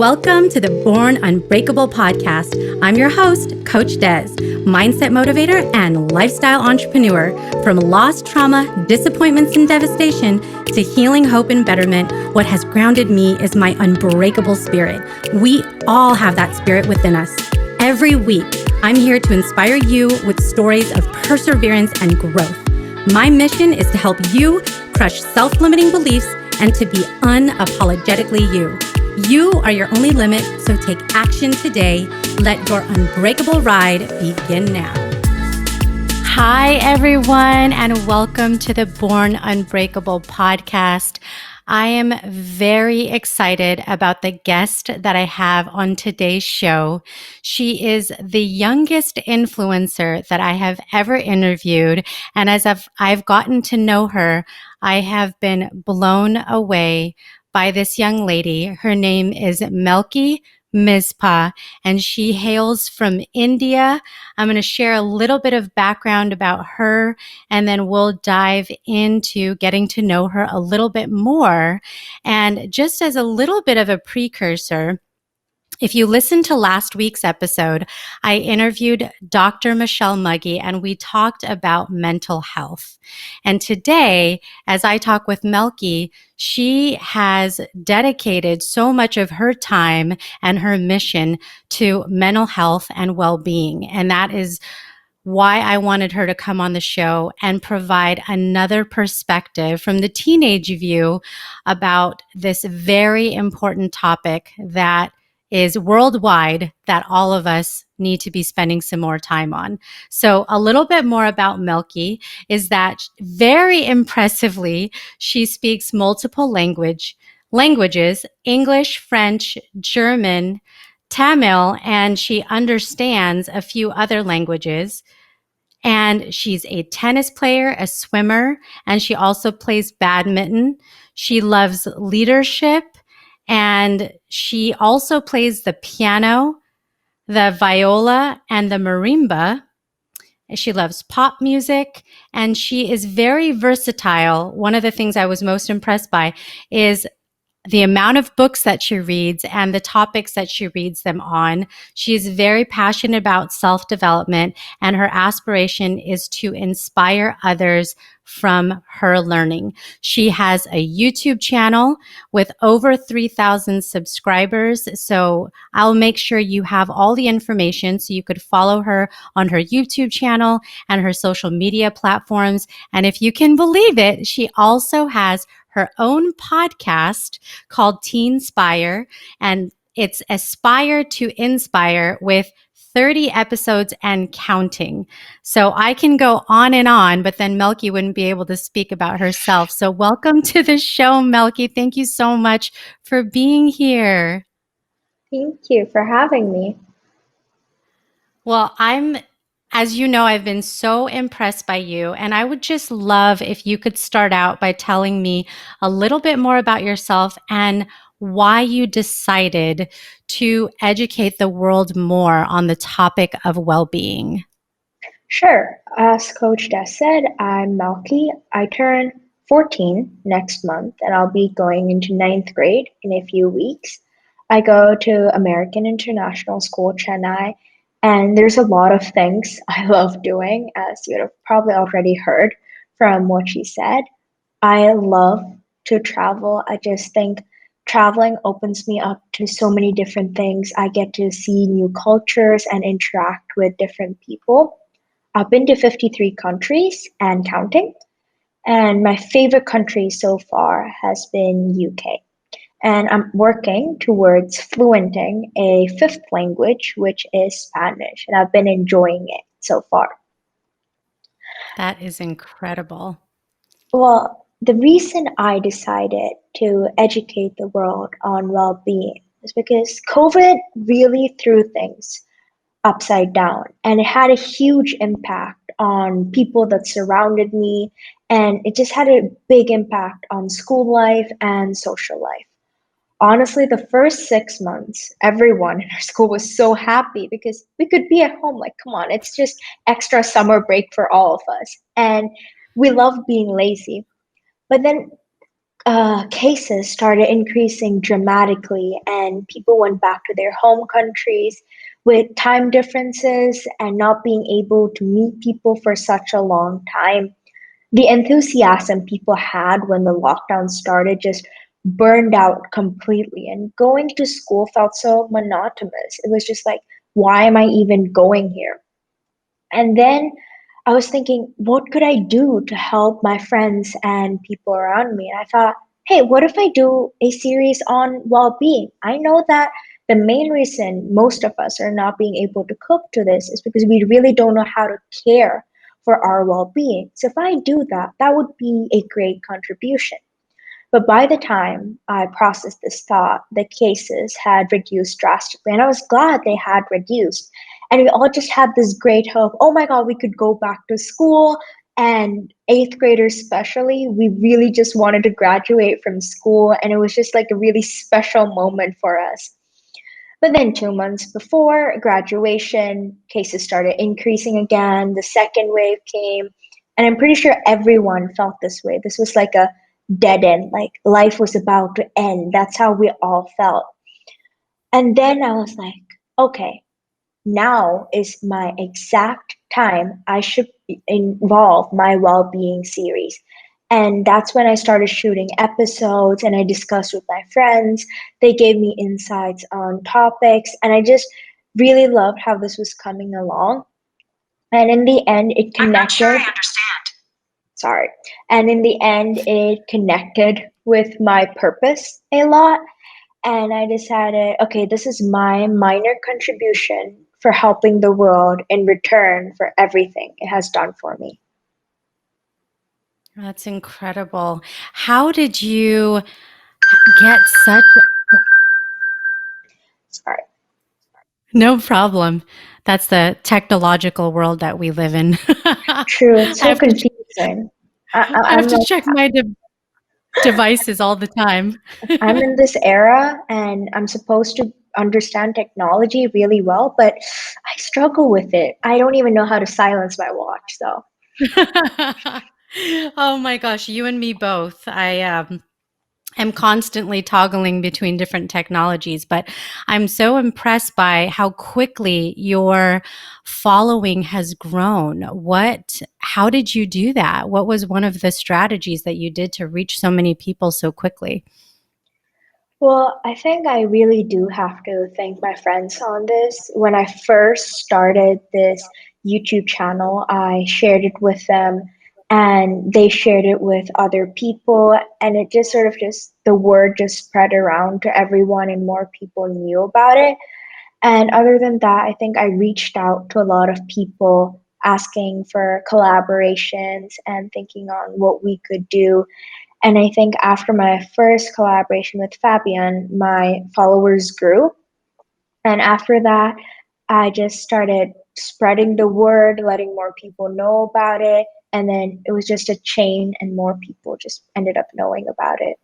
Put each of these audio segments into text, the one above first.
Welcome to the Born Unbreakable Podcast. I'm your host, Coach Des, mindset motivator and lifestyle entrepreneur. From loss, trauma, disappointments, and devastation to healing, hope, and betterment, what has grounded me is my unbreakable spirit. We all have that spirit within us. Every week, I'm here to inspire you with stories of perseverance and growth. My mission is to help you crush self-limiting beliefs and to be unapologetically you. You are your only limit, so take action today. Let your unbreakable ride begin now. Hi, everyone, and welcome to the Born Unbreakable Podcast. I am very excited about the guest that I have on today's show. She is the youngest influencer that I have ever interviewed, and as I've gotten to know her, I have been blown away by this young lady. Her name is Melchi Mizpah, and she hails from India. I'm going to share a little bit of background about her, and then we'll dive into getting to know her a little bit more. And just as a little bit of a precursor, if you listened to last week's episode, I interviewed Dr. Michelle Muggy and we talked about mental health. And today, as I talk with Melchi, she has dedicated so much of her time and her mission to mental health and well-being. And that is why I wanted her to come on the show and provide another perspective from the teenage view about this very important topic that is worldwide that all of us need to be spending some more time on. So a little bit more about Melchi is that very impressively, she speaks multiple languages, English, French, German, Tamil, and she understands a few other languages. And she's a tennis player, a swimmer, and she also plays badminton. She loves leadership. And she also plays the piano, the viola, and the marimba. She loves pop music, and she is very versatile. One of the things I was most impressed by is the amount of books that she reads and the topics that she reads them on. She is very passionate about self-development, and her aspiration is to inspire others from her learning. She has a YouTube channel with over 3,000 subscribers. So I'll make sure you have all the information so you could follow her on her YouTube channel and her social media platforms. And if you can believe it, she also has her own podcast called Teenspire, and it's Aspire to Inspire with 30 episodes and counting. So I can go on, but then Melchi wouldn't be able to speak about herself. So welcome to the show, Melchi. Thank you so much for being here. Thank you for having me. Well, as you know, I've been so impressed by you, and I would just love if you could start out by telling me a little bit more about yourself and why you decided to educate the world more on the topic of well-being. Sure. As Coach Des said, I'm Melchi. I turn 14 next month, and I'll be going into 9th grade in a few weeks. I go to American International School, Chennai, and there's a lot of things I love doing, as you have probably already heard from what she said. I love to travel. I just think traveling opens me up to so many different things. I get to see new cultures and interact with different people. I've been to 53 countries and counting, and my favorite country so far has been UK. And I'm working towards fluenting a 5th language, which is Spanish, and I've been enjoying it so far. That is incredible. Well, the reason I decided to educate the world on well-being is because COVID really threw things upside down, and it had a huge impact on people that surrounded me, and it just had a big impact on school life and social life. Honestly, the first 6 months, everyone in our school was so happy because we could be at home. Like, come on, it's just extra summer break for all of us. And we love being lazy. But then cases started increasing dramatically, and people went back to their home countries with time differences and not being able to meet people for such a long time. The enthusiasm people had when the lockdown started just burned out completely, and going to school felt so monotonous. It was just like, why am I even going here? And then I was thinking, what could I do to help my friends and people around me? And I thought, hey, what if I do a series on well being? I know that the main reason most of us are not being able to cope to this is because we really don't know how to care for our well being. So if I do that, that would be a great contribution. But by the time I processed this thought, the cases had reduced drastically, and I was glad they had reduced. And we all just had this great hope, oh my God, we could go back to school. And eighth graders, especially, we really just wanted to graduate from school. And it was just like a really special moment for us. But then 2 months before graduation, cases started increasing again. The second wave came. And I'm pretty sure everyone felt this way. This was like a dead end, like life was about to end. That's how we all felt. And then I was like, okay, now is my exact time I should involve my well being series. And that's when I started shooting episodes and I discussed with my friends. They gave me insights on topics, and I just really loved how this was coming along. And in the end, it connected. I'm not sure I understand. Sorry. And in the end, it connected with my purpose a lot. And I decided, okay, this is my minor contribution for helping the world in return for everything it has done for me. That's incredible. How did you get such... Sorry. No problem. That's the technological world that we live in. True, it's I so have to confusing. I have I'm to like, check my devices all the time. I'm in this era and I'm supposed to understand technology really well, but I struggle with it. I don't even know how to silence my watch, so. Oh my gosh, you and me both. I am constantly toggling between different technologies, but I'm so impressed by how quickly your following has grown. How did you do that? What was one of the strategies that you did to reach so many people so quickly? Well, I think I really do have to thank my friends on this. When I first started this YouTube channel, I shared it with them and they shared it with other people, and it just sort of just the word just spread around to everyone and more people knew about it. And other than that, I think I reached out to a lot of people asking for collaborations and thinking on what we could do. And I think after my first collaboration with Fabian, my followers grew. And after that, I just started spreading the word, letting more people know about it. And then it was just a chain, and more people just ended up knowing about it.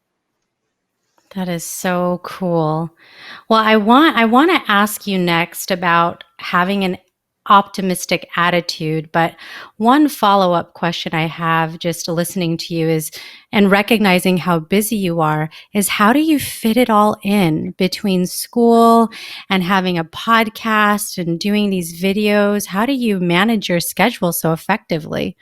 That is so cool. Well, I want to ask you next about having an optimistic attitude, but one follow-up question I have just listening to you is, and recognizing how busy you are, is how do you fit it all in between school and having a podcast and doing these videos? How do you manage your schedule so effectively?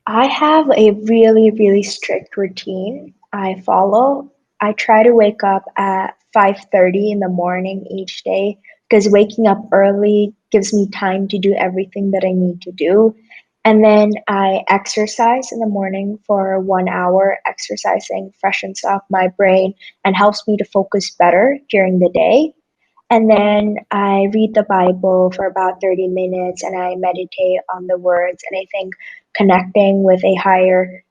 I have a really, really strict routine I follow. I try to wake up at 5:30 in the morning each day because waking up early gives me time to do everything that I need to do. And then I exercise in the morning for 1 hour. Exercising freshens up my brain and helps me to focus better during the day. And then I read the Bible for about 30 minutes and I meditate on the words. And I think connecting with a higher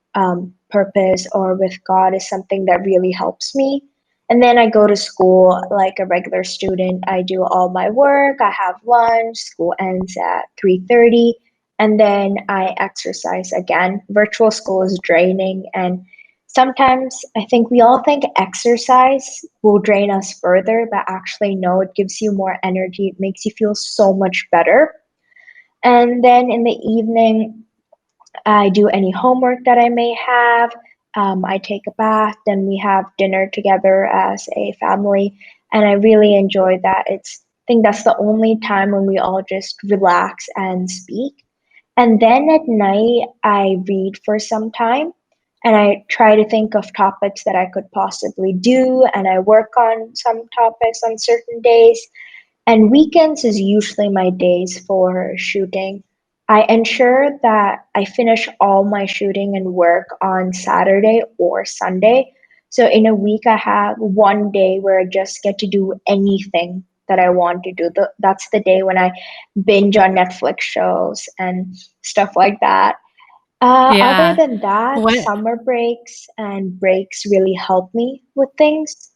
purpose or with God is something that really helps me. And then I go to school like a regular student. I do all my work, I have lunch, school ends at 3:30, and then I exercise again. Virtual school is draining, and sometimes I think we all think exercise will drain us further, but actually, no, it gives you more energy. It makes you feel so much better. And then in the evening, I do any homework that I may have. I take a bath, then we have dinner together as a family, and I really enjoy that. I think that's the only time when we all just relax and speak. And then at night, I read for some time and I try to think of topics that I could possibly do, and I work on some topics on certain days. And weekends is usually my days for shooting. I ensure that I finish all my shooting and work on Saturday or Sunday. So in a week, I have one day where I just get to do anything that I want to do. That's the day when I binge on Netflix shows and stuff like that. Other Yeah. than that, What summer breaks and breaks really help me with things.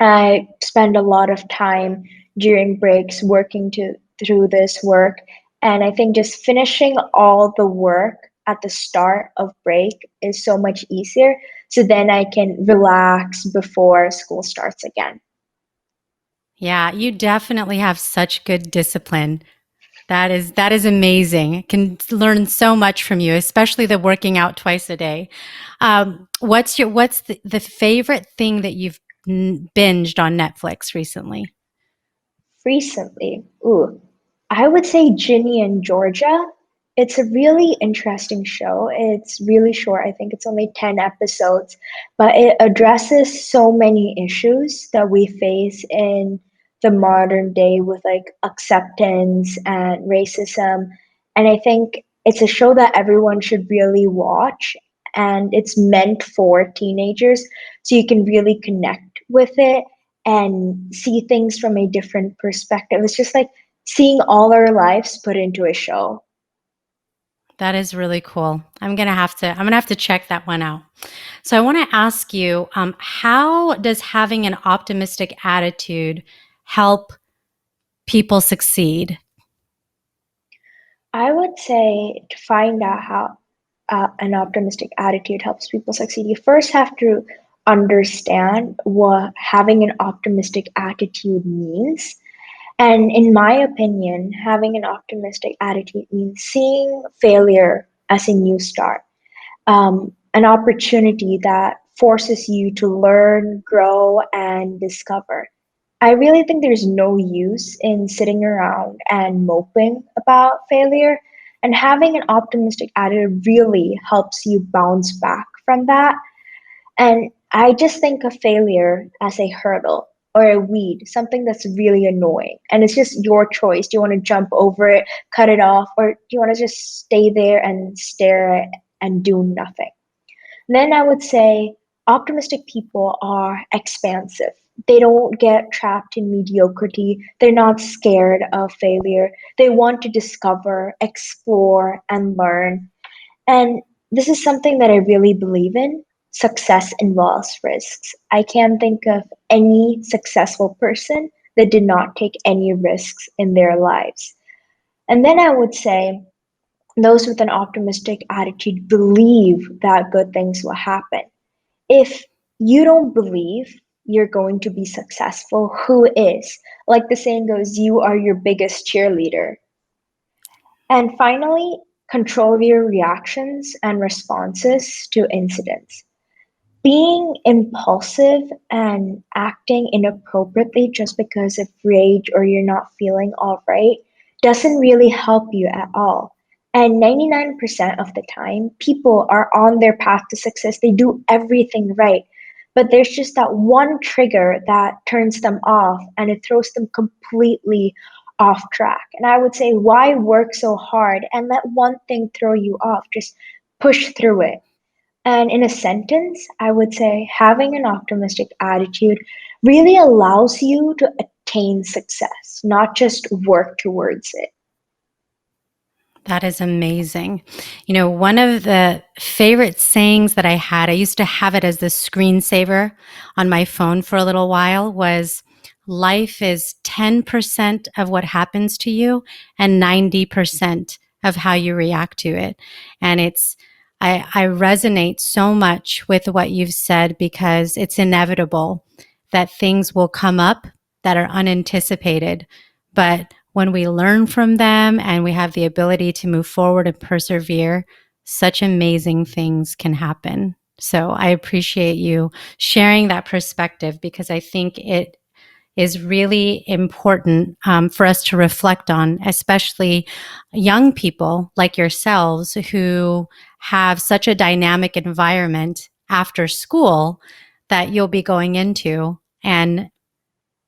I spend a lot of time during breaks working to through this work, and I think just finishing all the work at the start of break is so much easier. So then I can relax before school starts again. Yeah, you definitely have such good discipline. That is amazing. I can learn so much from you, especially the working out twice a day. What's the favorite thing that you've binged on Netflix recently? Recently, I would say Ginny and Georgia. It's a really interesting show. It's really short. I think it's only 10 episodes, but it addresses so many issues that we face in the modern day with like acceptance and racism. And I think it's a show that everyone should really watch. And it's meant for teenagers, so you can really connect with it and see things from a different perspective. It's just like seeing all our lives put into a show. That is really cool. I'm gonna have to check that one out. So I want to ask you, how does having an optimistic attitude help people succeed? I would say to find out how an optimistic attitude helps people succeed, you first have to understand what having an optimistic attitude means. And in my opinion, having an optimistic attitude means seeing failure as a new start, an opportunity that forces you to learn, grow, and discover. I really think there's no use in sitting around and moping about failure. And having an optimistic attitude really helps you bounce back from that. And I just think of failure as a hurdle or a weed, something that's really annoying. And it's just your choice. Do you want to jump over it, cut it off, or do you want to just stay there and stare at it and do nothing? Then I would say optimistic people are expansive. They don't get trapped in mediocrity. They're not scared of failure. They want to discover, explore, and learn. And this is something that I really believe in. Success involves risks. I can't think of any successful person that did not take any risks in their lives. And then I would say those with an optimistic attitude believe that good things will happen. If you don't believe you're going to be successful, who is? Like the saying goes, you are your biggest cheerleader. And finally, control your reactions and responses to incidents. Being impulsive and acting inappropriately just because of rage or you're not feeling all right doesn't really help you at all. And 99% of the time, people are on their path to success. They do everything right. But there's just that one trigger that turns them off and it throws them completely off track. And I would say, why work so hard and let one thing throw you off? Just push through it. And in a sentence, I would say having an optimistic attitude really allows you to attain success, not just work towards it. That is amazing. You know, one of the favorite sayings that I had, I used to have it as the screensaver on my phone for a little while, was life is 10% of what happens to you and 90% of how you react to it. And I resonate so much with what you've said because it's inevitable that things will come up that are unanticipated. But when we learn from them and we have the ability to move forward and persevere, such amazing things can happen. So I appreciate you sharing that perspective, because I think it is really important for us to reflect on, especially young people like yourselves who have such a dynamic environment after school that you'll be going into and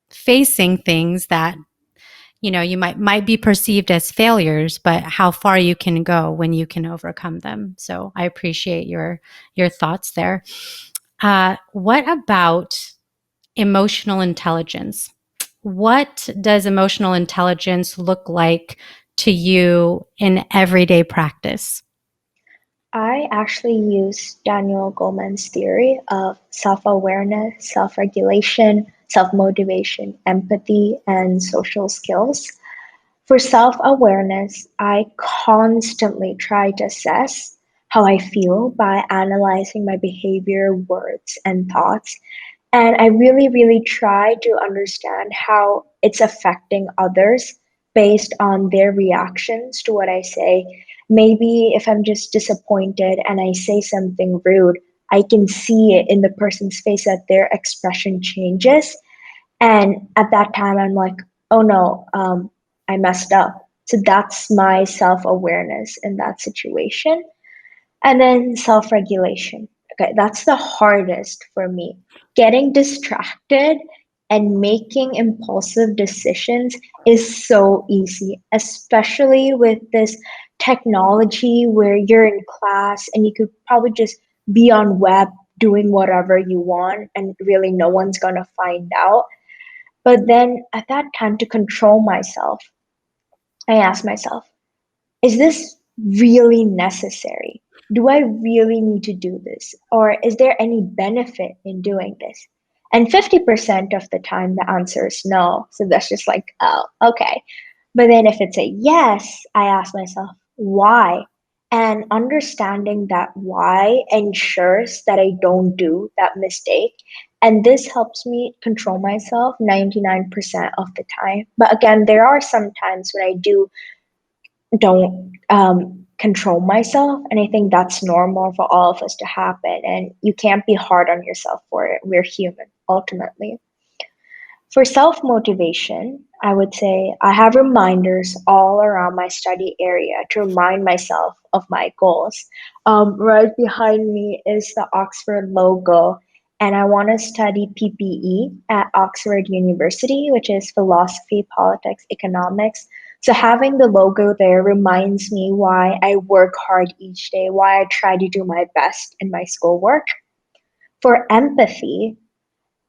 facing things that you might be perceived as failures, but how far you can go when you can overcome them. So I appreciate your thoughts there. What about emotional intelligence? What does emotional intelligence look like to you in everyday practice? I actually use Daniel Goleman's theory of self awareness, self regulation, self motivation, empathy, and social skills. For self awareness, I constantly try to assess how I feel by analyzing my behavior, words, and thoughts. And I really, really try to understand how it's affecting others based on their reactions to what I say. Maybe if I'm just disappointed and I say something rude, I can see it in the person's face that their expression changes. And at that time, I'm like, oh no, I messed up. So that's my self awareness in that situation. And then self regulation. Okay, that's the hardest for me. Getting distracted and making impulsive decisions is so easy, especially with this technology where you're in class and you could probably just be on web doing whatever you want and really no one's going to find out. But then at that time, to control myself, I ask myself, is this really necessary? Do I really need to do this? Or is there any benefit in doing this? And 50% of the time, the answer is no. So that's just like, oh, okay. But then if it's a yes, I ask myself, why? And understanding that why ensures that I don't do that mistake. And this helps me control myself 99% of the time. But again, there are some times when I don't control myself. And I think that's normal for all of us to happen. And you can't be hard on yourself for it. We're human, ultimately. For self motivation, I would say I have reminders all around my study area to remind myself of my goals. Right behind me is the Oxford logo, and I want to study PPE at Oxford University, which is philosophy, politics, economics. So having the logo there reminds me why I work hard each day, why I try to do my best in my schoolwork. For empathy,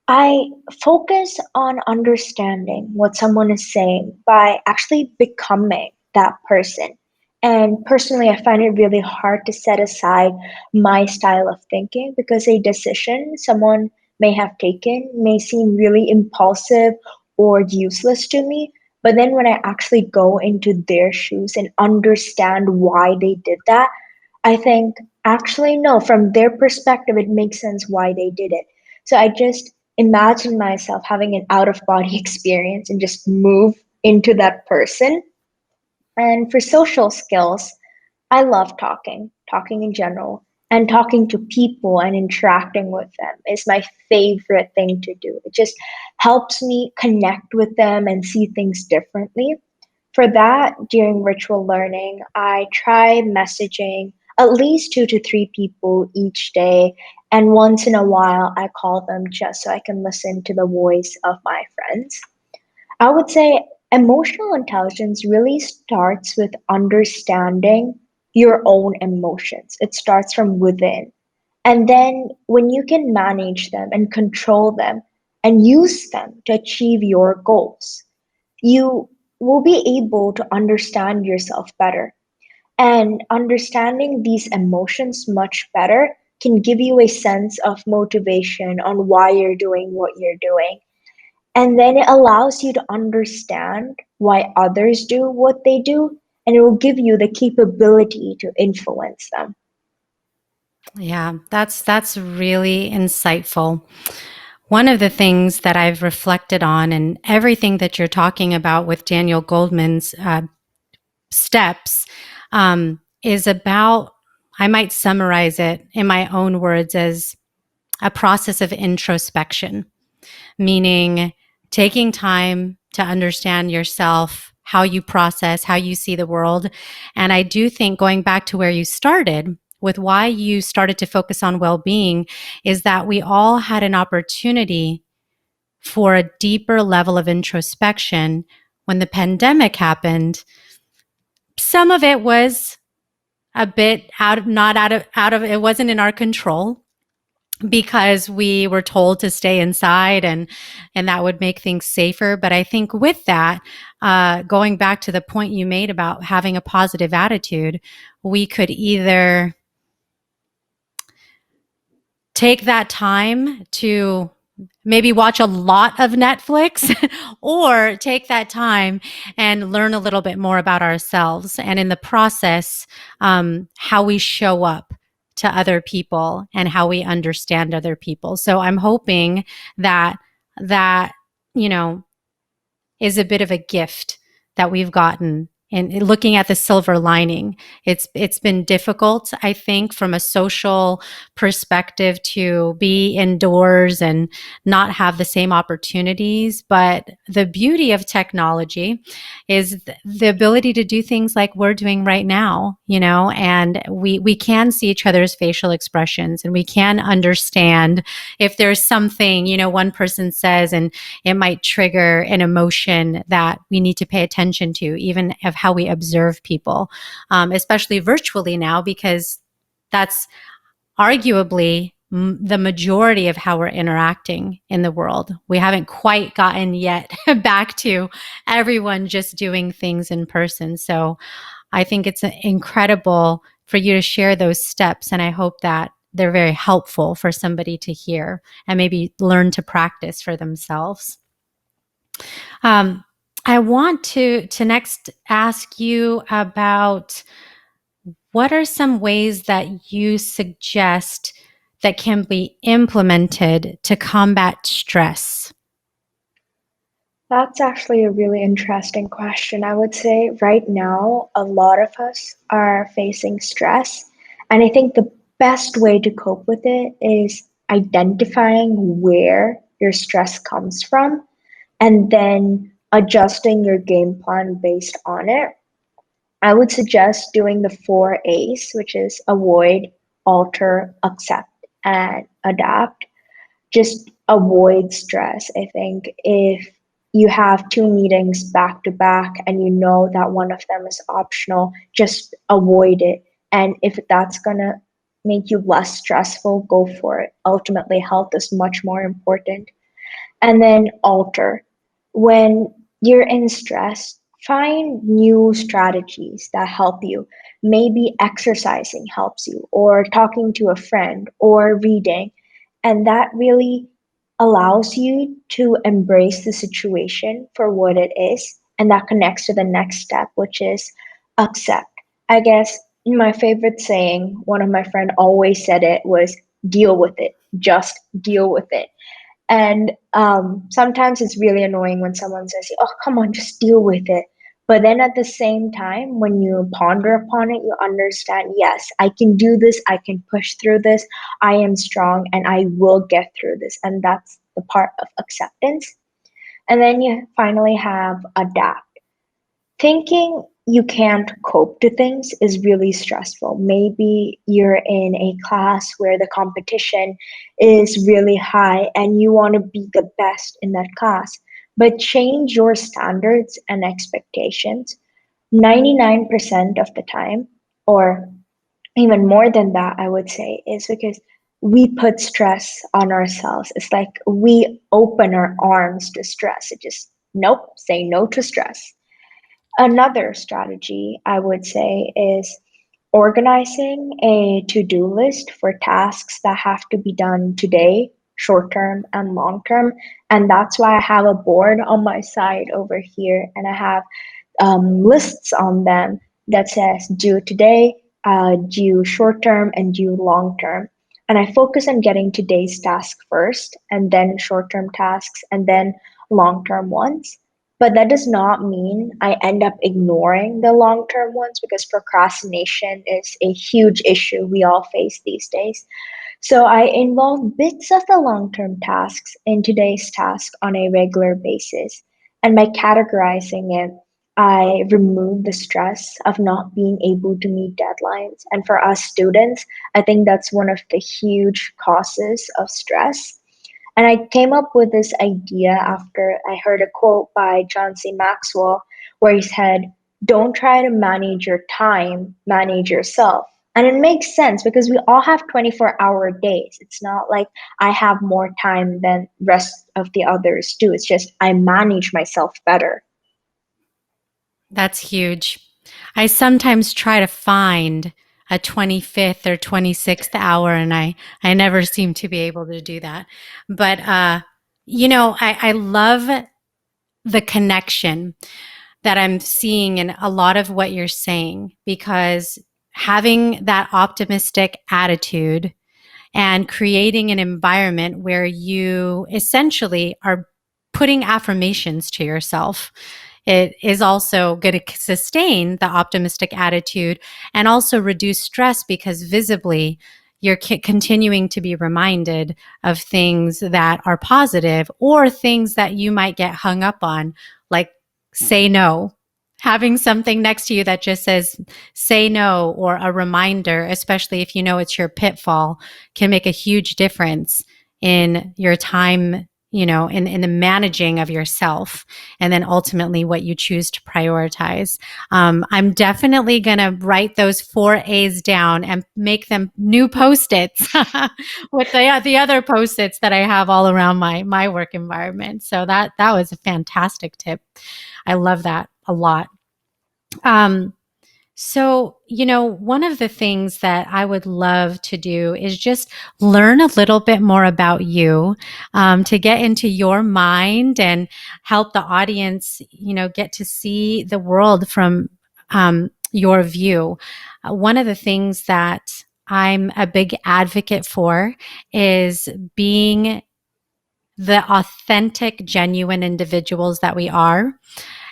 I focus on understanding what someone is saying by actually becoming that person. And personally, I find it really hard to set aside my style of thinking because a decision someone may have taken may seem really impulsive or useless to me. But then when I actually go into their shoes and understand why they did that, I think actually, no, from their perspective, it makes sense why they did it. So I just imagine myself having an out of body experience and just move into that person. And for social skills, I love talking in general, and talking to people and interacting with them is my favorite thing to do. It just helps me connect with them and see things differently. For that, during ritual learning, I try messaging at least 2 to 3 people each day. And once in a while, I call them just so I can listen to the voice of my friends. I would say emotional intelligence really starts with understanding your own emotions. It starts from within. And then when you can manage them and control them and use them to achieve your goals, you will be able to understand yourself better. And understanding these emotions much better can give you a sense of motivation on why you're doing what you're doing. And then it allows you to understand why others do what they do, and it will give you the capability to influence them. Yeah, that's really insightful. One of the things that I've reflected on, and everything that you're talking about with Daniel Goldman's steps, is about I might summarize it in my own words as a process of introspection, meaning taking time to understand yourself, how you process, how you see the world. And I do think going back to where you started with why you started to focus on well-being is that we all had an opportunity for a deeper level of introspection when the pandemic happened. Some of it was a bit not out of it wasn't in our control because we were told to stay inside and that would make things safer. But I think with that, going back to the point you made about having a positive attitude, we could either take that time to maybe watch a lot of Netflix or take that time and learn a little bit more about ourselves. And in the process, how we show up to other people and how we understand other people. So I'm hoping that that, you know, is a bit of a gift that we've gotten. And looking at the silver lining, it's been difficult, I think, from a social perspective to be indoors and not have the same opportunities. But the beauty of technology is the ability to do things like we're doing right now, you know, and we can see each other's facial expressions and we can understand if there's something, you know, one person says and it might trigger an emotion that we need to pay attention to, even of how we observe people, especially virtually now, because that's arguably the majority of how we're interacting in the world. We haven't quite gotten yet back to everyone just doing things in person. So I think it's incredible for you to share those steps. And I hope that they're very helpful for somebody to hear and maybe learn to practice for themselves. I want to next ask you about what are some ways that you suggest that can be implemented to combat stress? That's actually a really interesting question. I would say right now, a lot of us are facing stress. And I think the best way to cope with it is identifying where your stress comes from and then adjusting your game plan based on it. I would suggest doing the 4 A's, which is avoid, alter, accept, and adapt. Just avoid stress. I think if you have 2 meetings back to back and you know that one of them is optional, just avoid it. And if that's going to make you less stressful, go for it. Ultimately, health is much more important. And then alter. When you're in stress, find new strategies that help you. Maybe exercising helps you, or talking to a friend, or reading. And that really allows you to embrace the situation for what it is. And that connects to the next step, which is accept. I guess my favorite saying, one of my friends always said it, was deal with it, just deal with it. And sometimes it's really annoying when someone says, oh, come on, just deal with it. But then at the same time, when you ponder upon it, you understand, yes, I can do this. I can push through this. I am strong and I will get through this. And that's the part of acceptance. And then you finally have adapt. Thinking you can't cope to things is really stressful. Maybe you're in a class where the competition is really high and you want to be the best in that class, but change your standards and expectations 99% of the time, or even more than that, I would say, is because we put stress on ourselves. It's like we open our arms to stress. It just, nope, say no to stress. Another strategy I would say is organizing a to-do list for tasks that have to be done today, short term and long term. And that's why I have a board on my side over here, and I have lists on them that says due today, due short term, and due long term. And I focus on getting today's task first, and then short term tasks, and then long term ones. But that does not mean I end up ignoring the long term ones because procrastination is a huge issue we all face these days. So I involve bits of the long term tasks in today's task on a regular basis. And by categorizing it, I remove the stress of not being able to meet deadlines. And for us students, I think that's one of the huge causes of stress. And I came up with this idea after I heard a quote by John C. Maxwell where he said, "Don't try to manage your time, manage yourself." And it makes sense because we all have 24-hour days. It's not like I have more time than rest of the others do. It's just I manage myself better. That's huge. I sometimes try to find a 25th or 26th hour, and I never seem to be able to do that. But, I love the connection that I'm seeing in a lot of what you're saying, because having that optimistic attitude and creating an environment where you essentially are putting affirmations to yourself, it is also going to sustain the optimistic attitude and also reduce stress, because visibly you're continuing to be reminded of things that are positive or things that you might get hung up on, like say no. Having something next to you that just says say no, or a reminder, especially if you know it's your pitfall, can make a huge difference in your time, in the managing of yourself, and then ultimately what you choose to prioritize. I'm definitely going to write those 4 A's down and make them new Post-its with the other Post-its that I have all around my work environment. So that was a fantastic tip. I love that a lot. So, one of the things that I would love to do is just learn a little bit more about you, to get into your mind and help the audience, get to see the world from your view. One of the things that I'm a big advocate for is being the authentic, genuine individuals that we are,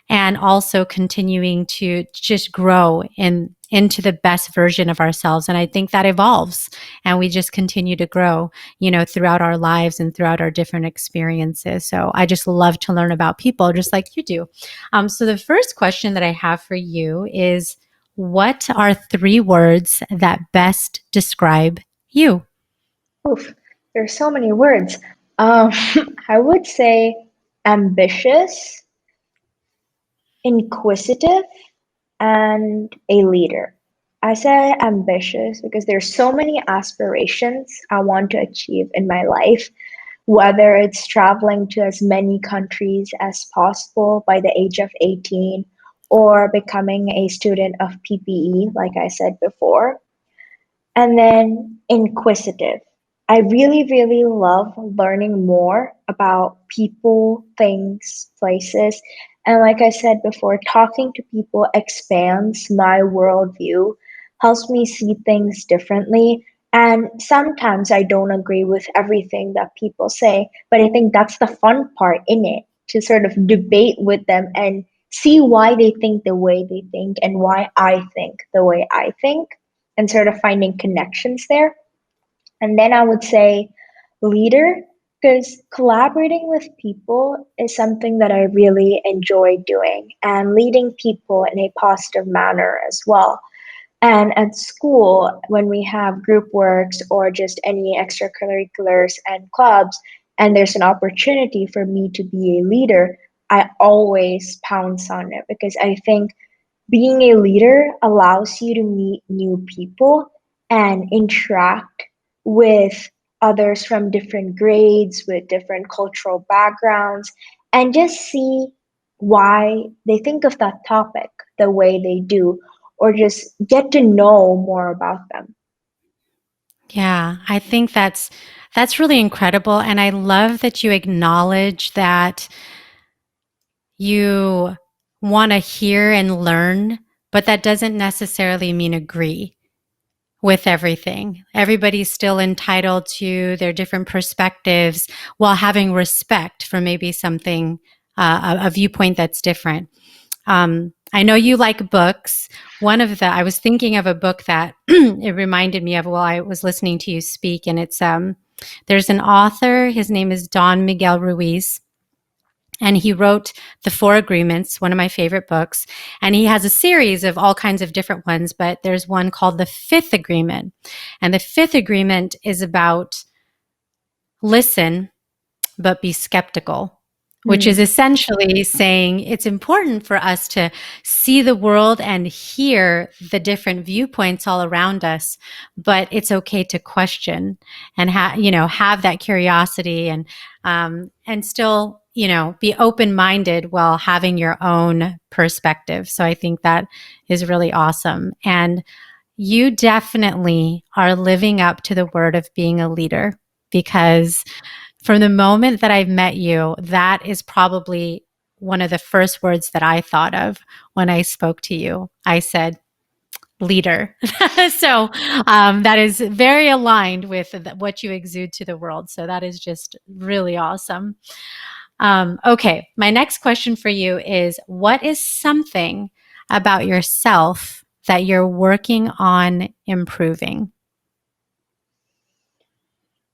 and also continuing to just grow into the best version of ourselves. And I think that evolves, and we just continue to grow, throughout our lives and throughout our different experiences. So I just love to learn about people just like you do. So the first question that I have for you is, what are 3 words that best describe you? Oof, there's so many words. Um, I would say ambitious, inquisitive, and a leader. I say ambitious because there's so many aspirations I want to achieve in my life, whether it's traveling to as many countries as possible by the age of 18 or becoming a student of PPE, like I said before. And then inquisitive. I really, really love learning more about people, things, places. And like I said before, talking to people expands my worldview, helps me see things differently. And sometimes I don't agree with everything that people say, but I think that's the fun part in it, to sort of debate with them and see why they think the way they think and why I think the way I think, and sort of finding connections there. And then I would say leader, because collaborating with people is something that I really enjoy doing, and leading people in a positive manner as well. And at school, when we have group works or just any extracurriculars and clubs, and there's an opportunity for me to be a leader, I always pounce on it because I think being a leader allows you to meet new people and interact with others from different grades, with different cultural backgrounds, and just see why they think of that topic the way they do, or just get to know more about them. Yeah, I think that's really incredible, and I love that you acknowledge that you want to hear and learn, but that doesn't necessarily mean agree with everything. Everybody's still entitled to their different perspectives while having respect for maybe something a viewpoint that's different. I know you like books. I was thinking of a book that it reminded me of while I was listening to you speak, and it's there's an author. His name is Don Miguel Ruiz, and he wrote The Four Agreements, one of my favorite books. And he has a series of all kinds of different ones, but there's one called The Fifth Agreement, and the Fifth Agreement is about listen, but be skeptical, which is Mm. essentially saying it's important for us to see the world and hear the different viewpoints all around us, but it's okay to question and have that curiosity and still be open-minded while having your own perspective. So I think that is really awesome, and you definitely are living up to the word of being a leader, because from the moment that I've met you, that is probably one of the first words that I thought of when I spoke to you. I said, leader. So that is very aligned with what you exude to the world. So that is just really awesome. Okay, my next question for you is, what is something about yourself that you're working on improving?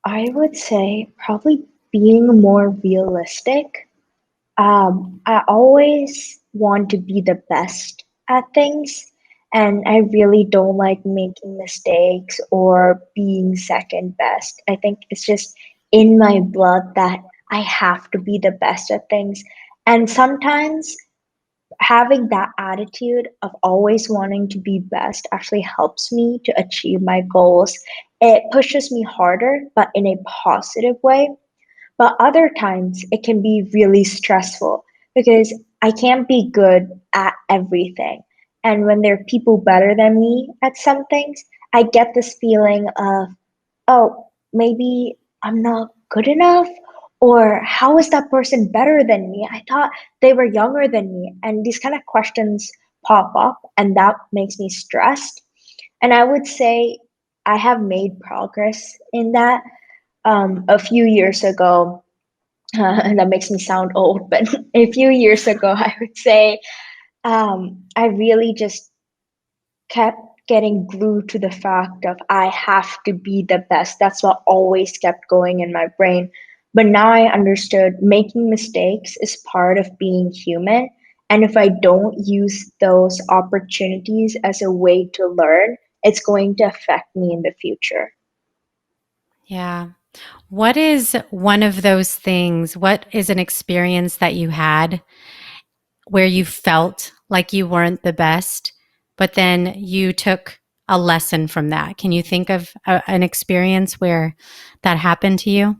I would say probably being more realistic. I always want to be the best at things, and I really don't like making mistakes or being second best. I think it's just in my blood that I have to be the best at things. And sometimes having that attitude of always wanting to be best actually helps me to achieve my goals. It pushes me harder, but in a positive way. But other times it can be really stressful because I can't be good at everything. And when there are people better than me at some things, I get this feeling of, oh, maybe I'm not good enough, or how is that person better than me? I thought they were younger than me. And these kind of questions pop up, and that makes me stressed. And I would say I have made progress in that. A few years ago, and that makes me sound old, but a few years ago, I would say I really just kept getting glued to the fact of I have to be the best. That's what always kept going in my brain. But now I understood making mistakes is part of being human. And if I don't use those opportunities as a way to learn, it's going to affect me in the future. Yeah. What is one of those things? What is an experience that you had where you felt like you weren't the best, but then you took a lesson from that? Can you think of an experience where that happened to you?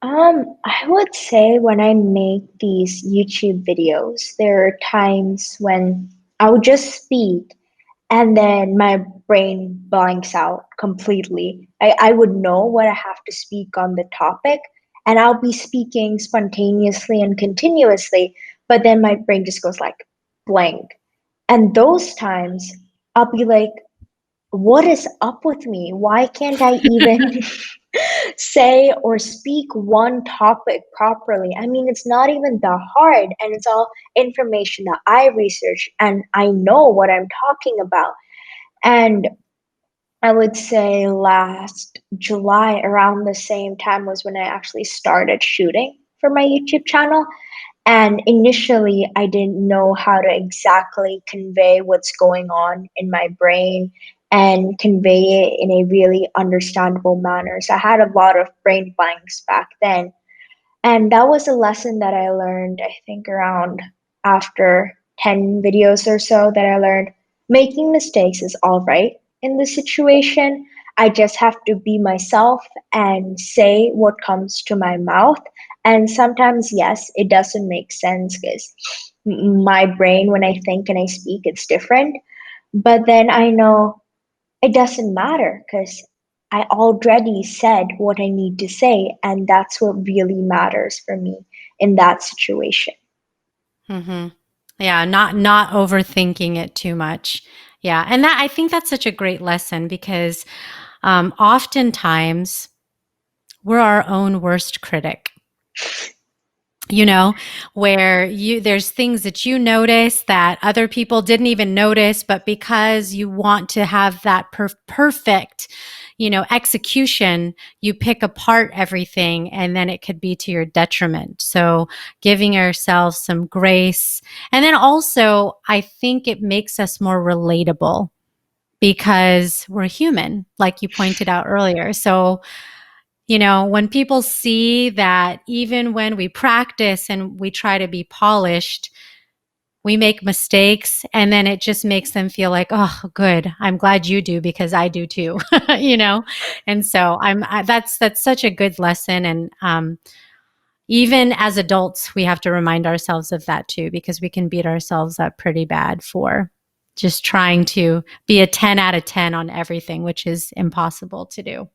I would say when I make these YouTube videos, there are times when I would just speak and then my brain blanks out completely. I would know what I have to speak on the topic, and I'll be speaking spontaneously and continuously, but then my brain just goes like blank. And those times, I'll be like, what is up with me? Why can't I even say or speak one topic properly? I mean, it's not even that hard, and it's all information that I research and I know what I'm talking about. And I would say last July, around the same time, was when I actually started shooting for my YouTube channel. And initially, I didn't know how to exactly convey what's going on in my brain and convey it in a really understandable manner. So I had a lot of brain blanks back then. And that was a lesson that I learned, I think, around after 10 videos or so, that I learned making mistakes is all right in this situation. I just have to be myself and say what comes to my mouth. And sometimes, yes, it doesn't make sense because my brain, when I think and I speak, it's different. But then I know it doesn't matter because I already said what I need to say, and that's what really matters for me in that situation. Mm-hmm. Yeah, not overthinking it too much. Yeah, and that I think that's such a great lesson, because oftentimes we're our own worst critic. where there's things that you notice that other people didn't even notice, but because you want to have that perfect, execution, you pick apart everything, and then it could be to your detriment. So giving ourselves some grace. And then also, I think it makes us more relatable because we're human, like you pointed out earlier. So when people see that even when we practice and we try to be polished, we make mistakes, and then it just makes them feel like, oh, good. I'm glad you do because I do too, And so that's such a good lesson. And even as adults, we have to remind ourselves of that too, because we can beat ourselves up pretty bad for just trying to be a 10 out of 10 on everything, which is impossible to do.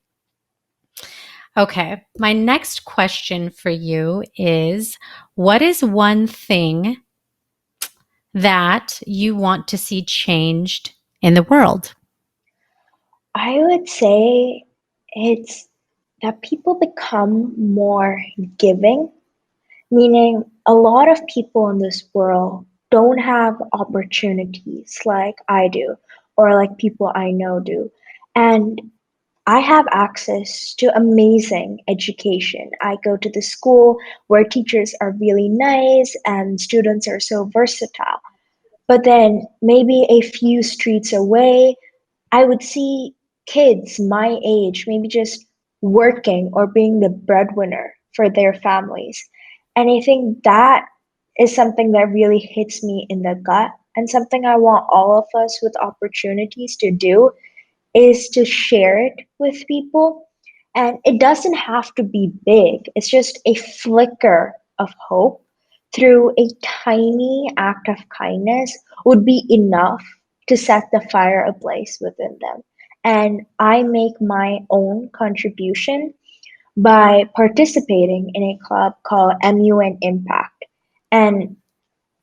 Okay, my next question for you is, what is one thing that you want to see changed in the world? I would say it's that people become more giving, meaning a lot of people in this world don't have opportunities like I do, or like people I know do. And I have access to amazing education. I go to the school where teachers are really nice and students are so versatile. But then maybe a few streets away, I would see kids my age, maybe just working or being the breadwinner for their families. And I think that is something that really hits me in the gut and something I want all of us with opportunities to do is to share it with people. And it doesn't have to be big, it's just a flicker of hope through a tiny act of kindness would be enough to set the fire ablaze within them. And I make my own contribution by participating in a club called MUN Impact. And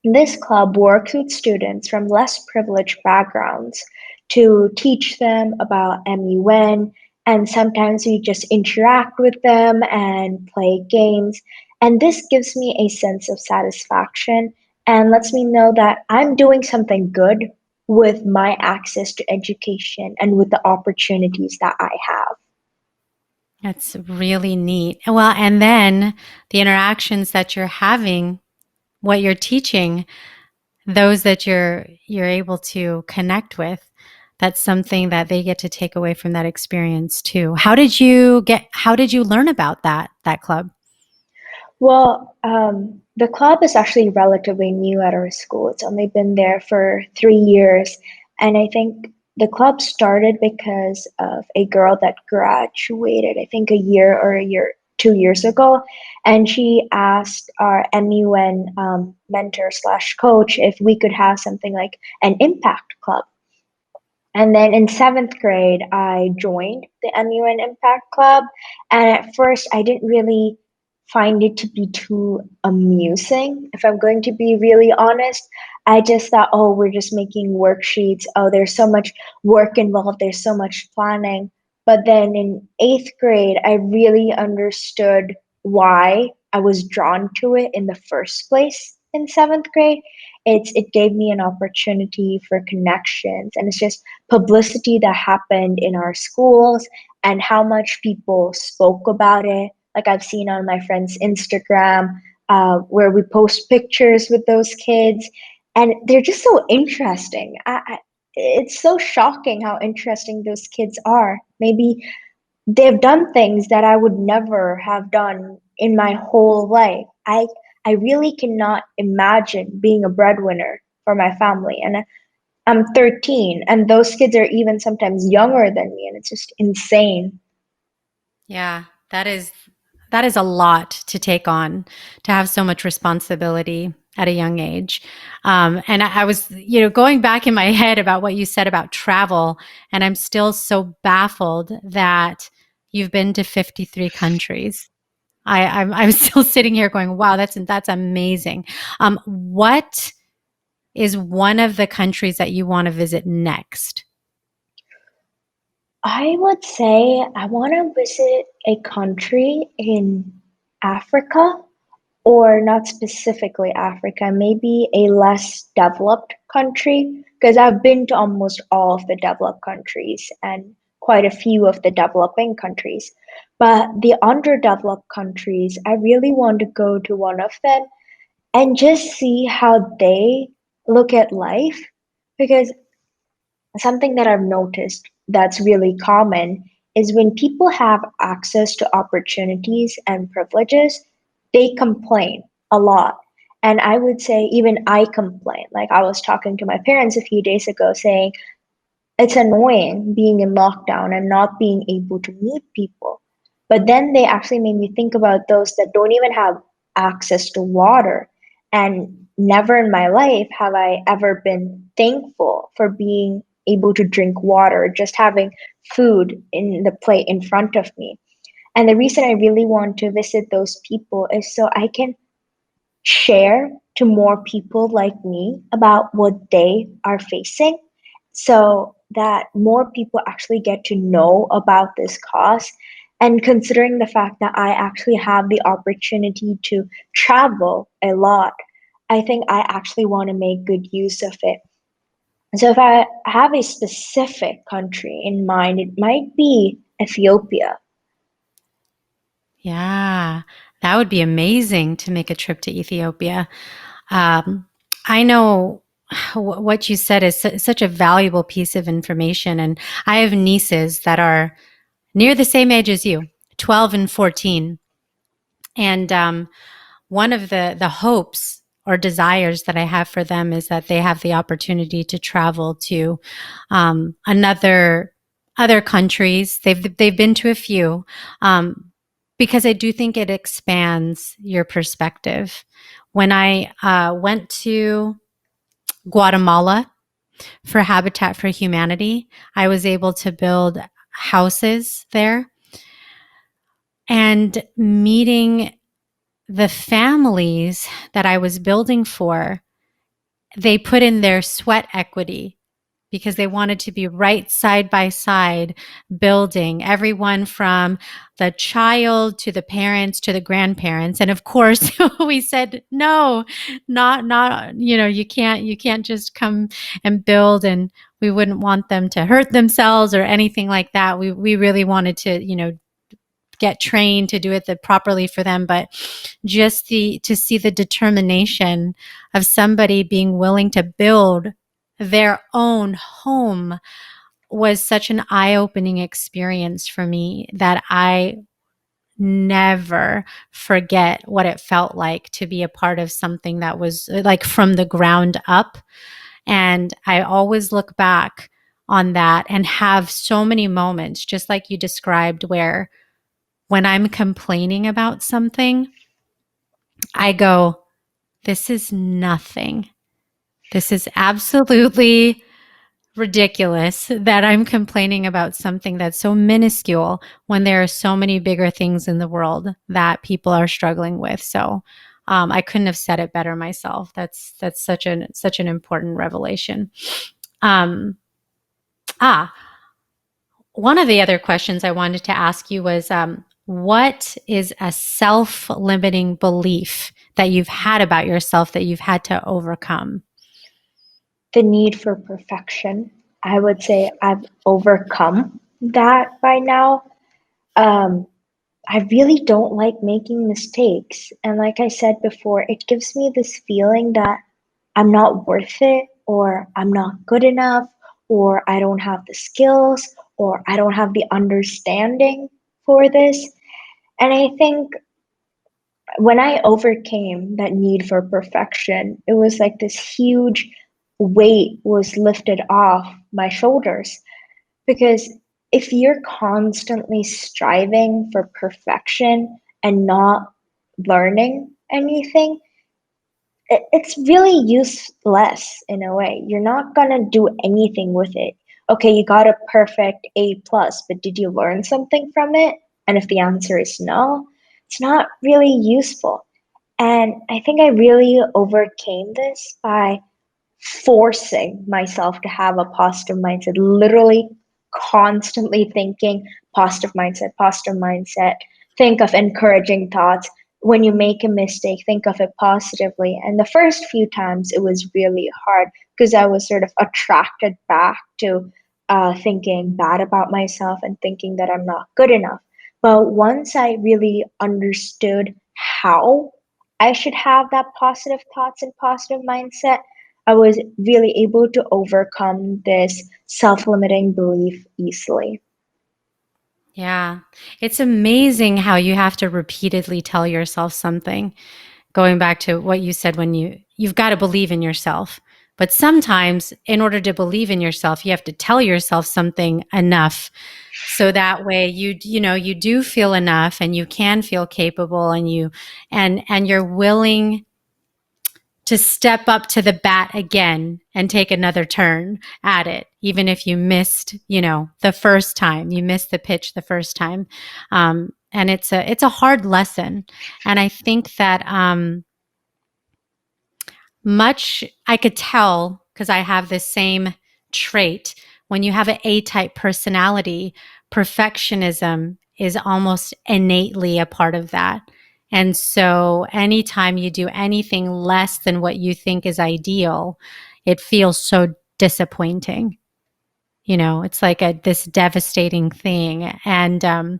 this club works with students from less privileged backgrounds to teach them about MUN, and sometimes we just interact with them and play games. And this gives me a sense of satisfaction and lets me know that I'm doing something good with my access to education and with the opportunities that I have. That's really neat. Well, and then the interactions that you're having, what you're teaching, those that you're able to connect with, that's something that they get to take away from that experience too. How did you learn about that club? Well, the club is actually relatively new at our school. It's only been there for 3 years. And I think the club started because of a girl that graduated, I think a year, 2 years ago. And she asked our MUN mentor slash coach if we could have something like an impact club. And then in seventh grade, I joined the MUN Impact Club. And at first, I didn't really find it to be too amusing. If I'm going to be really honest, I just thought, oh, we're just making worksheets. Oh, there's so much work involved, there's so much planning. But then in eighth grade, I really understood why I was drawn to it in the first place in seventh grade. It gave me an opportunity for connections, and it's just publicity that happened in our schools and how much people spoke about it. Like I've seen on my friend's Instagram, where we post pictures with those kids, and they're just so interesting. It's so shocking how interesting those kids are. Maybe they've done things that I would never have done in my whole life. I really cannot imagine being a breadwinner for my family. And I'm 13, and those kids are even sometimes younger than me, and it's just insane. Yeah, that is a lot to take on, to have so much responsibility at a young age. And I was, going back in my head about what you said about travel, and I'm still so baffled that you've been to 53 countries. I'm still sitting here going, wow, that's amazing. What is one of the countries that you want to visit next? I would say I want to visit a country in Africa or not specifically Africa, maybe a less developed country, because I've been to almost all of the developed countries and quite a few of the developing countries. But the underdeveloped countries, I really want to go to one of them and just see how they look at life. Because something that I've noticed that's really common is when people have access to opportunities and privileges, they complain a lot. And I would say, even I complain. Like, I was talking to my parents a few days ago saying, it's annoying being in lockdown and not being able to meet people. But then they actually made me think about those that don't even have access to water. And never in my life have I ever been thankful for being able to drink water, just having food in the plate in front of me. And the reason I really want to visit those people is so I can share to more people like me about what they are facing, so that more people actually get to know about this cause. And considering the fact that I actually have the opportunity to travel a lot, I think I actually want to make good use of it. So if I have a specific country in mind, it might be Ethiopia. Yeah, that would be amazing to make a trip to Ethiopia. Um, I know what you said is such a valuable piece of information. And I have nieces that are near the same age as you, 12 and 14. And one of the hopes or desires that I have for them is that they have the opportunity to travel to another other countries. They've been to a few, because I do think it expands your perspective. When I went to Guatemala for Habitat for Humanity, I was able to build houses there, and meeting the families that I was building for, they put in their sweat equity because they wanted to be right side by side building, everyone from the child to the parents to the grandparents. And of course, we said, no, not, you can't just come and build, and we wouldn't want them to hurt themselves or anything like that. We really wanted to, get trained to do it properly for them, but just to see the determination of somebody being willing to build their own home was such an eye-opening experience for me that I never forget what it felt like to be a part of something that was like from the ground up. And I always look back on that and have so many moments, just like you described, where when I'm complaining about something, I go, this is nothing. This is absolutely ridiculous that I'm complaining about something that's so minuscule when there are so many bigger things in the world that people are struggling with. So I couldn't have said it better myself. That's such an important revelation. Um, ah, One of the other questions I wanted to ask you was, what is a self-limiting belief that you've had about yourself that you've had to overcome? The need for perfection. I would say I've overcome that by now. Um, I really don't like making mistakes. And like I said before, it gives me this feeling that I'm not worth it, or I'm not good enough, or I don't have the skills, or I don't have the understanding for this. And I think when I overcame that need for perfection, it was like this huge weight was lifted off my shoulders. Because if you're constantly striving for perfection and not learning anything, it's really useless in a way. You're not gonna do anything with it. Okay, you got a perfect A plus, but did you learn something from it? And if the answer is no, it's not really useful. And I think I really overcame this by forcing myself to have a positive mindset, literally constantly thinking positive mindset, think of encouraging thoughts, when you make a mistake, think of it positively. And the first few times it was really hard because I was sort of attracted back to thinking bad about myself and thinking that I'm not good enough. But once I really understood how I should have that positive thoughts and positive mindset, I was really able to overcome this self limiting belief easily. Yeah. It's amazing how you have to repeatedly tell yourself something. Going back to what you said when you've got to believe in yourself. But sometimes in order to believe in yourself, you have to tell yourself something enough so that way you do feel enough and you can feel capable and you're willing to step up to the bat again and take another turn at it, even if you missed, the first time you missed the pitch the first time. And it's a hard lesson. And I think that, much I could tell because I have this same trait. When you have an A-type personality, perfectionism is almost innately a part of that. And so anytime you do anything less than what you think is ideal, it feels so disappointing. It's like this devastating thing. And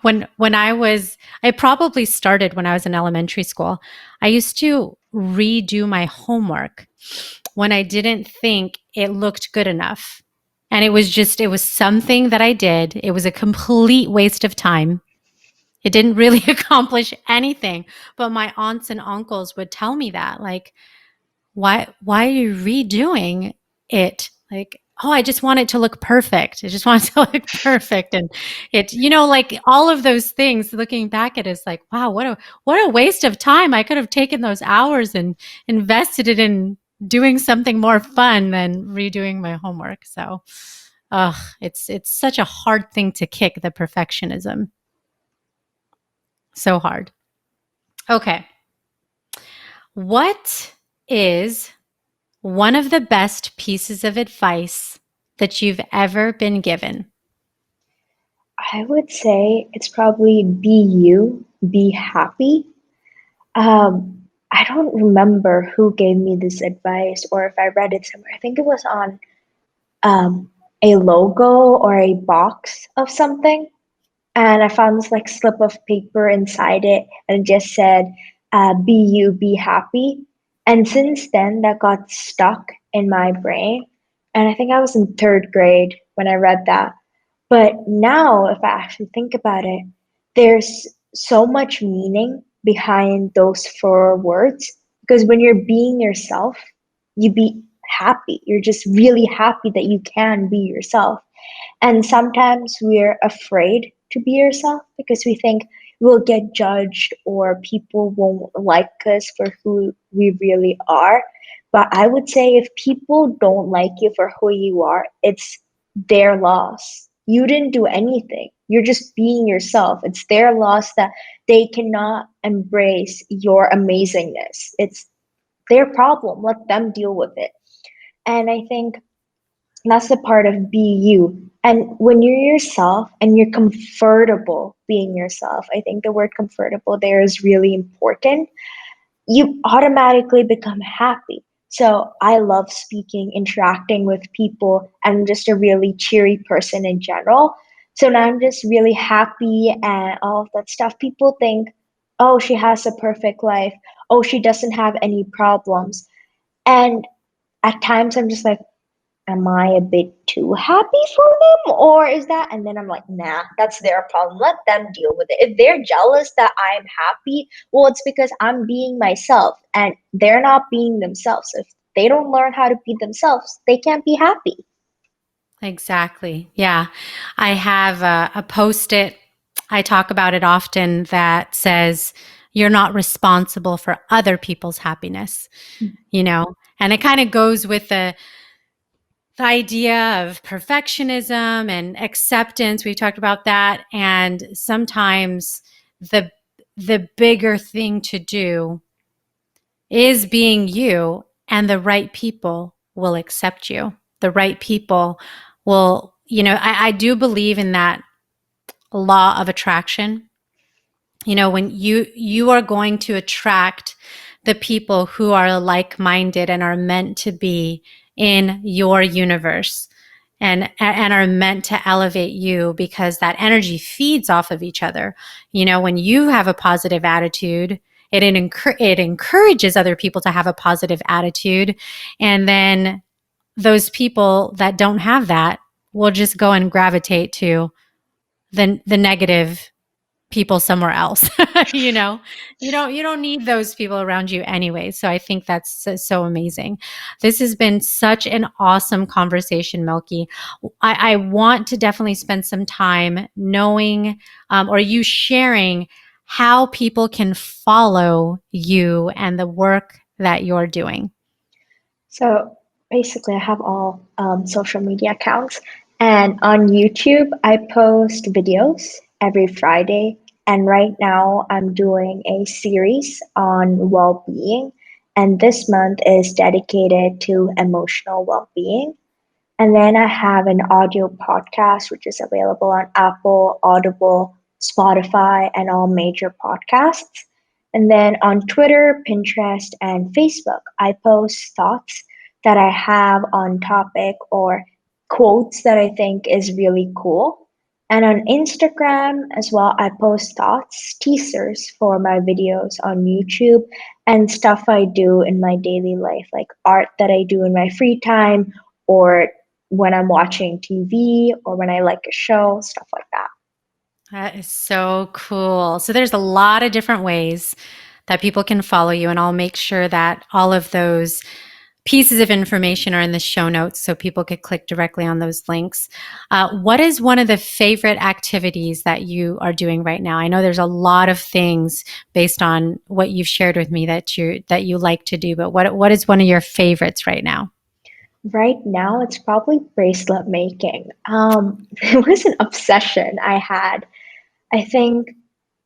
when I probably started when I was in elementary school. I used to redo my homework when I didn't think it looked good enough. And it was something that I did. It was a complete waste of time. It didn't really accomplish anything. But my aunts and uncles would tell me that, like, why are you redoing it? Like, oh, I just want it to look perfect. I just want it to look perfect. And like all of those things, looking back at it is like, wow, what a waste of time. I could have taken those hours and invested it in doing something more fun than redoing my homework. So it's such a hard thing to kick, the perfectionism. So hard. Okay. What is one of the best pieces of advice that you've ever been given? I would say it's probably be you, be happy. I don't remember who gave me this advice or if I read it somewhere. I think it was on a logo or a box of something. And I found this like slip of paper inside it and it just said, be you, be happy. And since then, that got stuck in my brain. And I think I was in third grade when I read that. But now, if I actually think about it, there's so much meaning behind those four words because when you're being yourself, you be happy. You're just really happy that you can be yourself. And sometimes we're afraid to be yourself because we think we'll get judged or people won't like us for who we really are. But I would say if people don't like you for who you are, it's their loss. You didn't do anything. You're just being yourself. It's their loss that they cannot embrace your amazingness. It's their problem. Let them deal with it. And I think that's the part of be you. And when you're yourself and you're comfortable being yourself, I think the word comfortable there is really important. You automatically become happy. So I love speaking, interacting with people. I'm just a really cheery person in general. So now I'm just really happy and all of that stuff. People think, oh, she has a perfect life. Oh, she doesn't have any problems. And at times I'm just like, am I a bit too happy for them? Or is that? And then I'm like, nah, that's their problem. Let them deal with it. If they're jealous that I'm happy, well, it's because I'm being myself and they're not being themselves. If they don't learn how to be themselves, they can't be happy. Exactly. Yeah. I have a post-it. I talk about it often that says, you're not responsible for other people's happiness, and it kind of goes with the idea of perfectionism and acceptance. We talked about that. And sometimes the the bigger thing to do is being you, and the right people will accept you. The right people will, I do believe in that law of attraction. when you are going to attract the people who are like-minded and are meant to be in your universe and are meant to elevate you, because that energy feeds off of each other. When you have a positive attitude, it encourages other people to have a positive attitude, and then those people that don't have that will just go and gravitate to the negative people somewhere else. You don't need those people around you anyway. So I think that's so amazing. This has been such an awesome conversation, Melchi. I want to definitely spend some time knowing, or you sharing, how people can follow you and the work that you're doing. So basically, I have all social media accounts, and on YouTube, I post videos every Friday. And right now, I'm doing a series on well being, and this month is dedicated to emotional well being. And then I have an audio podcast, which is available on Apple, Audible, Spotify, and all major podcasts. And then on Twitter, Pinterest, and Facebook, I post thoughts that I have on topic or quotes that I think is really cool. And on Instagram as well, I post thoughts, teasers for my videos on YouTube and stuff I do in my daily life, like art that I do in my free time or when I'm watching TV or when I like a show, stuff like that. That is so cool. So there's a lot of different ways that people can follow you, and I'll make sure that all of those pieces of information are in the show notes so people could click directly on those links. What is one of the favorite activities that you are doing right now? I know there's a lot of things based on what you've shared with me that you like to do, but what is one of your favorites right now? Right now, it's probably bracelet making. It was an obsession I had, I think,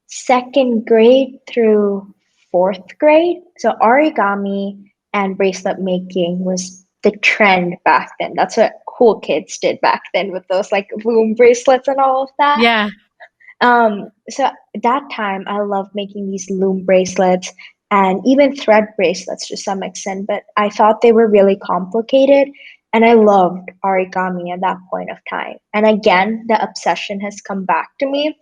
second grade through fourth grade. So origami and bracelet making was the trend back then. That's what cool kids did back then with those like loom bracelets and all of that. Yeah. So that time I loved making these loom bracelets and even thread bracelets to some extent, but I thought they were really complicated and I loved origami at that point of time. And again, the obsession has come back to me.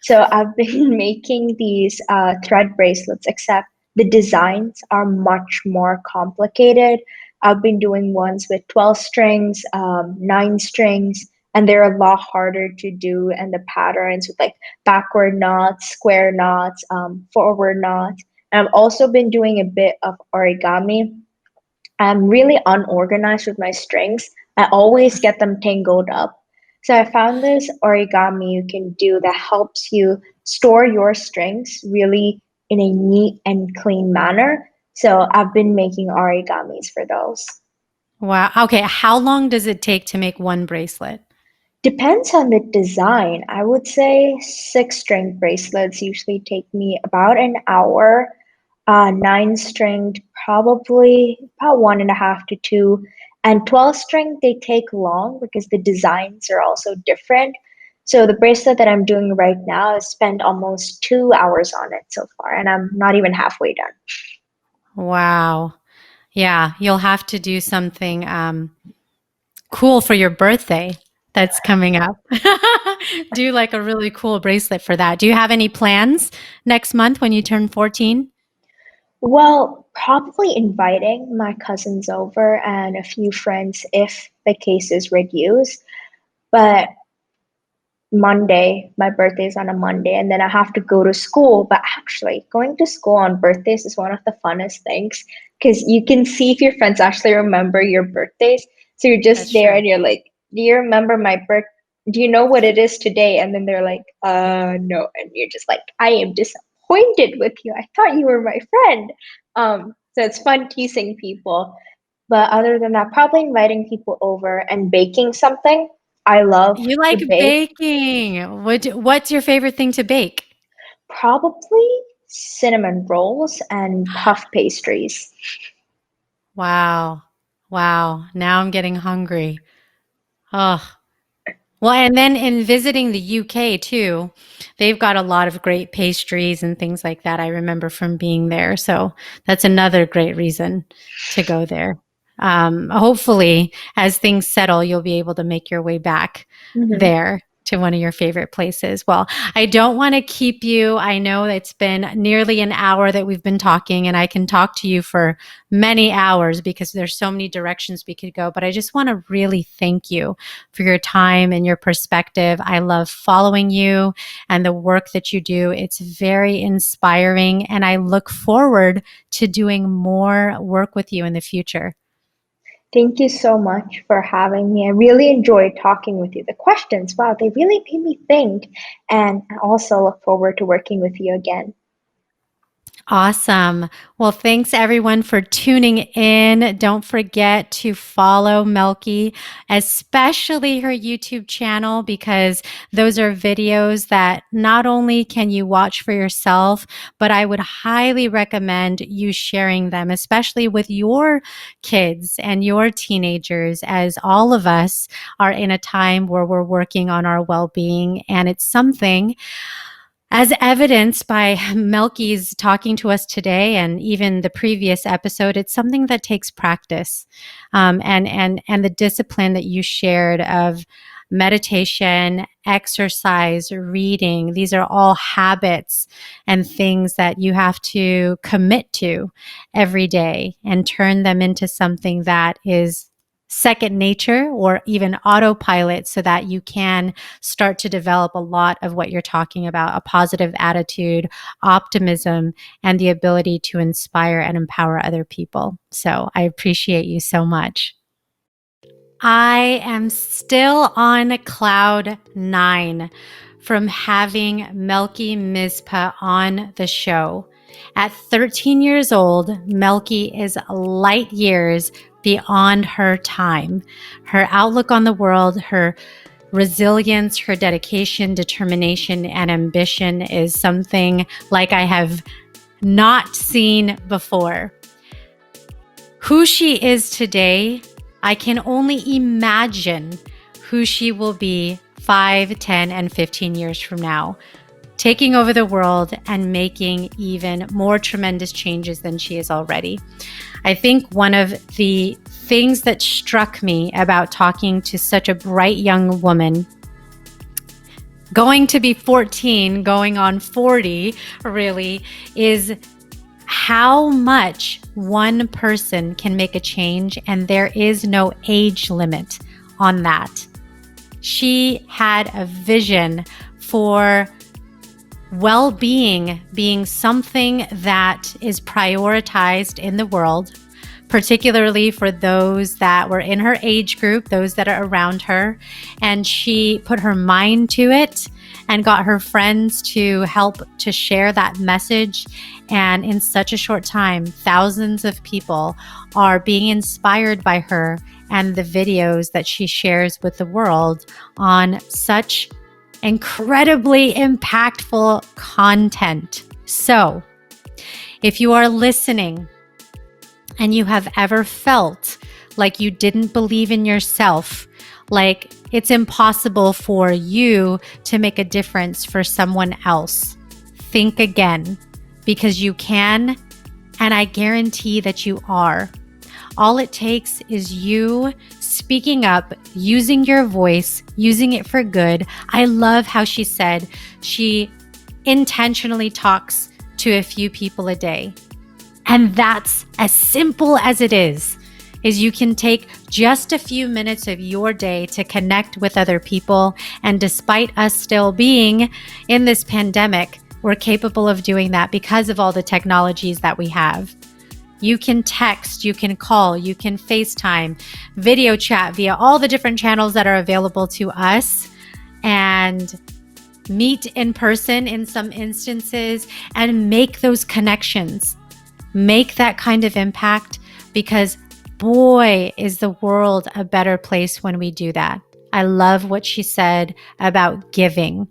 So I've been making these thread bracelets, except the designs are much more complicated. I've been doing ones with 12 strings, 9 strings, and they're a lot harder to do. And the patterns with like backward knots, square knots, forward knots. And I've also been doing a bit of origami. I'm really unorganized with my strings. I always get them tangled up. So I found this origami you can do that helps you store your strings really in a neat and clean manner. So I've been making origamis for those. Wow. Okay. How long does it take to make one bracelet? Depends on the design. I would say 6 string bracelets usually take me about an hour. 9 stringed, probably about 1.5 to 2. And 12 string, they take long because the designs are also different. So the bracelet that I'm doing right now, I spent almost 2 hours on it so far, and I'm not even halfway done. Wow. Yeah. You'll have to do something cool for your birthday that's coming up. Do like a really cool bracelet for that. Do you have any plans next month when you turn 14? Well, probably inviting my cousins over and a few friends if the case is reduced. But Monday. My birthday is on a Monday, and then I have to go to school. But actually, going to school on birthdays is one of the funnest things because you can see if your friends actually remember your birthdays. So you're just That's there true. and you're like, "Do you remember my birth? Do you know what it is today?" And then they're like, no." And you're just like, "I am disappointed with you. I thought you were my friend." So it's fun teasing people. But other than that, probably inviting people over and baking something. I love You to like bake. baking. What's your favorite thing to bake? Probably cinnamon rolls and puff pastries. Wow. Wow. Now I'm getting hungry. Oh, Well, and then in visiting the UK too, they've got a lot of great pastries and things like that. I remember from being there. So that's another great reason to go there. Hopefully, as things settle, you'll be able to make your way back Hmm. there to one of your favorite places. Well, I don't want to keep you. I know it's been nearly an hour that we've been talking, and I can talk to you for many hours because there's so many directions we could go. But I just want to really thank you for your time and your perspective. I love following you and the work that you do. It's very inspiring, and I look forward to doing more work with you in the future. Thank you so much for having me. I really enjoyed talking with you. The questions, wow, they really made me think. And I also look forward to working with you again. Awesome. Well, thanks everyone for tuning in. Don't forget to follow Melchi, especially her YouTube channel, because those are videos that not only can you watch for yourself, but I would highly recommend you sharing them, especially with your kids and your teenagers, as all of us are in a time where we're working on our well-being. And it's something, as evidenced by Melky's talking to us today and even the previous episode, it's something that takes practice, and the discipline that you shared of meditation, exercise, reading. These are all habits and things that you have to commit to every day and turn them into something that is second nature or even autopilot, so that you can start to develop a lot of what you're talking about: a positive attitude, optimism, and the ability to inspire and empower other people. So I appreciate you so much. I am still on cloud nine from having Melchi Mizpah on the show. At 13 years old, Melchi is light years beyond her time. Her outlook on the world, her resilience, her dedication, determination, and ambition is something like I have not seen before. Who she is today, I can only imagine who she will be 5, 10, and 15 years from now, taking over the world and making even more tremendous changes than she is already. I think one of the things that struck me about talking to such a bright young woman, going to be 14, going on 40, really, is how much one person can make a change, and there is no age limit on that. She had a vision for well-being being something that is prioritized in the world, particularly for those that were in her age group, those that are around her. And she put her mind to it and got her friends to help to share that message. And in such a short time, thousands of people are being inspired by her and the videos that she shares with the world on such incredibly impactful content. So, if you are listening and you have ever felt like you didn't believe in yourself, like it's impossible for you to make a difference for someone else, think again, because you can, and I guarantee that you are. All it takes is you speaking up, using your voice, using it for good. I love how she said she intentionally talks to a few people a day. And that's as simple as it is you can take just a few minutes of your day to connect with other people. And despite us still being in this pandemic, we're capable of doing that because of all the technologies that we have. You can text, you can call, you can FaceTime, video chat via all the different channels that are available to us, and meet in person in some instances and make those connections. Make that kind of impact, because boy, is the world a better place when we do that. I love what she said about giving.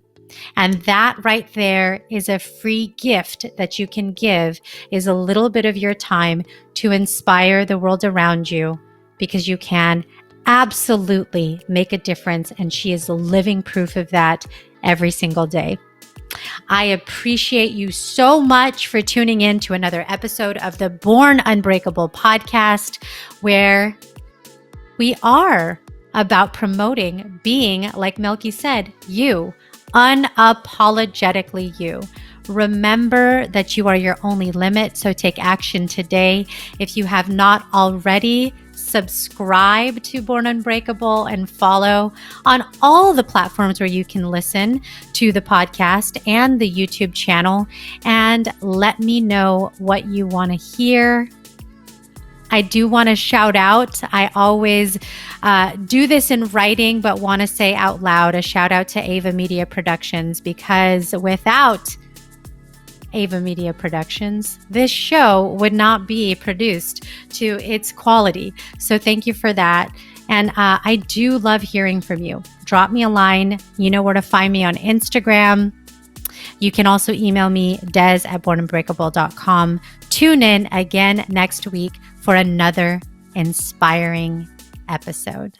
And that right there is a free gift that you can give, is a little bit of your time to inspire the world around you, because you can absolutely make a difference, and she is living proof of that every single day. I appreciate you so much for tuning in to another episode of the Born Unbreakable podcast, where we are about promoting being, like Melchi said, you, unapologetically you. Remember that you are your only limit, so take action today. If you have not already, subscribe to Born Unbreakable and follow on all the platforms where you can listen to the podcast and the YouTube channel, and let me know what you want to hear. I do want to shout out, I always do this in writing, but want to say out loud a shout out to Ava Media Productions, because without Ava Media Productions, this show would not be produced to its quality. So thank you for that. And I do love hearing from you. Drop me a line. You know where to find me on Instagram. You can also email me, des@bornunbreakable.com. Tune in again next week for another inspiring episode.